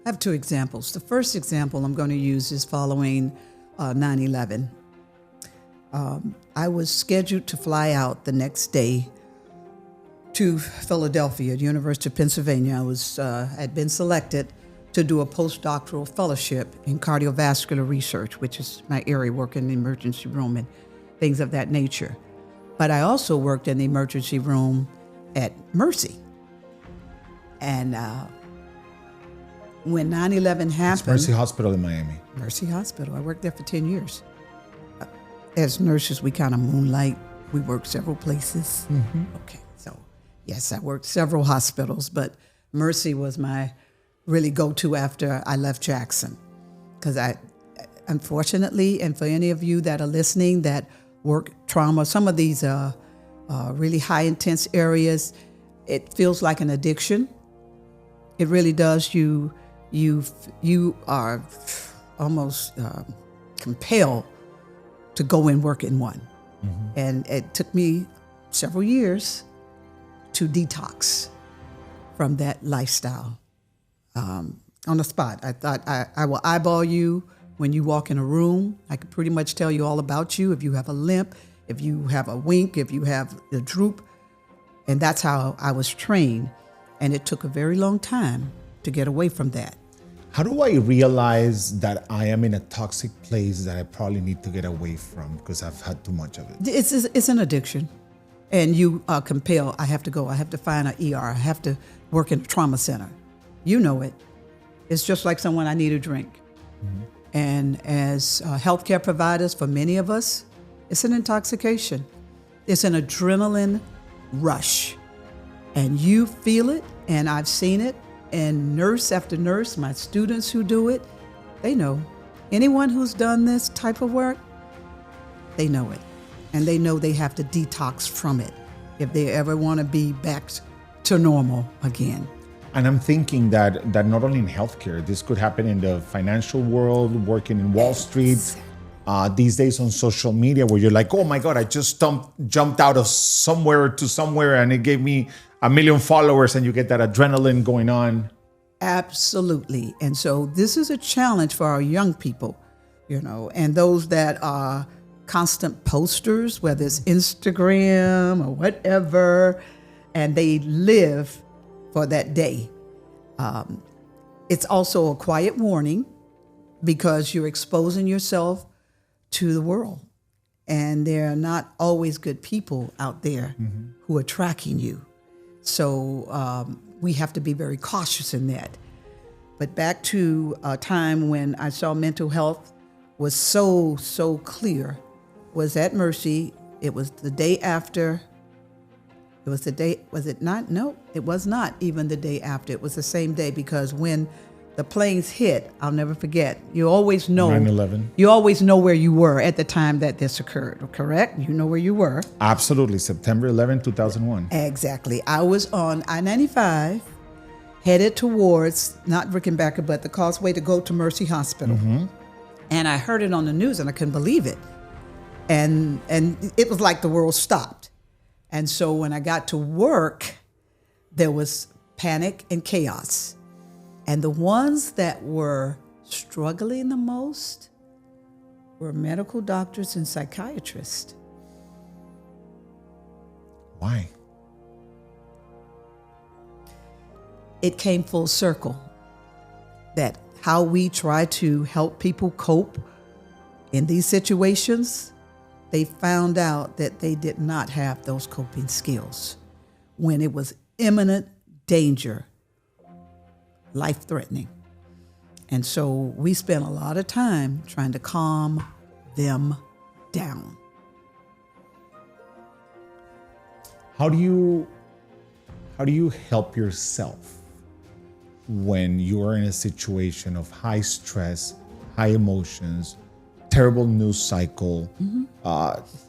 have two examples. The first example I'm going to use is following 9/11. I was scheduled to fly out the next day to Philadelphia, University of Pennsylvania. I'd been selected to do a postdoctoral fellowship in cardiovascular research, which is my area, working in the emergency room and things of that nature. But I also worked in the emergency room at Mercy. And when 9/11 happened... It's Mercy Hospital in Miami. Mercy Hospital. I worked there for 10 years. As nurses, we kind of moonlight. We worked several places. Mm-hmm. Okay, so yes, I worked several hospitals, but Mercy was my really go-to after I left Jackson. Because unfortunately, and for any of you that are listening that work trauma, some of these really high intense areas, it feels like an addiction. It really does. You are almost compelled to go and work in one. Mm-hmm. And it took me several years to detox from that lifestyle. On the spot, I thought I will eyeball you when you walk in a room. I could pretty much tell you all about you. If you have a limp, if you have a wink, if you have the droop. And that's how I was trained. And it took a very long time to get away from that. How do I realize that I am in a toxic place that I probably need to get away from because I've had too much of it? It's an addiction. And you are compelled. I have to go. I have to find an ER. I have to work in a trauma center. You know it. It's just like someone I need a drink. Mm-hmm. And as healthcare providers, for many of us, it's an intoxication. It's an adrenaline rush. And you feel it, and I've seen it. And nurse after nurse, my students who do it, they know. Anyone who's done this type of work, they know it. And they know they have to detox from it if they ever want to be back to normal again. And I'm thinking that not only in healthcare, this could happen in the financial world, working in Wall Street, these days on social media, where you're like, oh my God, I just jumped out of somewhere to somewhere and it gave me 1 million followers, and you get that adrenaline going on. Absolutely. And so this is a challenge for our young people, and those that are constant posters, whether it's Instagram or whatever, and they live for that day. It's also a quiet warning because you're exposing yourself to the world. And there are not always good people out there mm-hmm. who are tracking you. So we have to be very cautious in that. But back to a time when I saw mental health was so clear was at Mercy. It was the day after. It was the day, was it not? No, it was not even the day after. It was the same day because when the planes hit, I'll never forget. You always know 9/11. You always know where you were at the time that this occurred, correct? You know where you were. Absolutely. September 11, 2001. Exactly. I was on I-95 headed towards not Rickenbacker, but the causeway to go to Mercy Hospital. Mm-hmm. And I heard it on the news and I couldn't believe it. And it was like the world stopped. And so when I got to work, there was panic and chaos. And the ones that were struggling the most were medical doctors and psychiatrists. Why? It came full circle that how we try to help people cope in these situations, they found out that they did not have those coping skills when it was imminent danger, life-threatening. And so we spent a lot of time trying to calm them down. How do you help yourself when you're in a situation of high stress, high emotions, terrible news cycle, mm-hmm.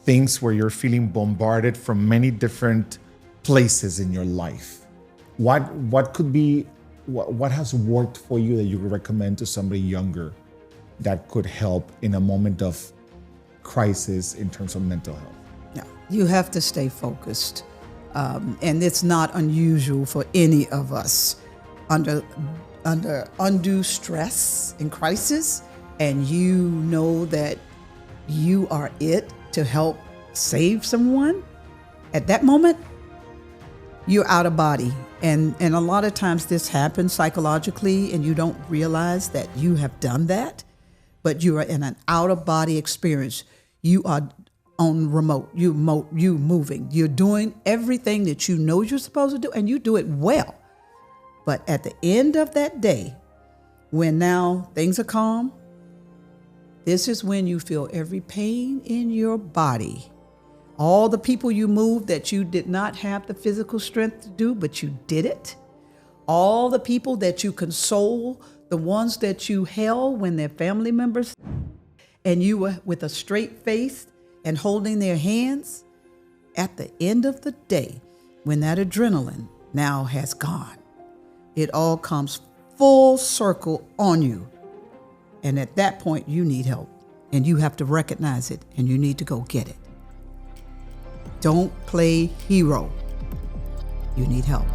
Things where you're feeling bombarded from many different places in your life? What could be, what has worked for you that you would recommend to somebody younger that could help in a moment of crisis in terms of mental health? No, you have to stay focused. And it's not unusual for any of us under under undue stress and crisis, and you know that you are it to help save someone, at that moment, you're out of body. And a lot of times this happens psychologically and you don't realize that you have done that, but you are in an out of body experience. You are on remote, you moving, you're doing everything that you know you're supposed to do, and you do it well. But at the end of that day, when now things are calm, this is when you feel every pain in your body. All the people you moved that you did not have the physical strength to do, but you did it. All the people that you console, the ones that you held when they're family members, and you were with a straight face and holding their hands. At the end of the day, when that adrenaline now has gone, it all comes full circle on you. And at that point, you need help, and you have to recognize it, and you need to go get it. Don't play hero. You need help.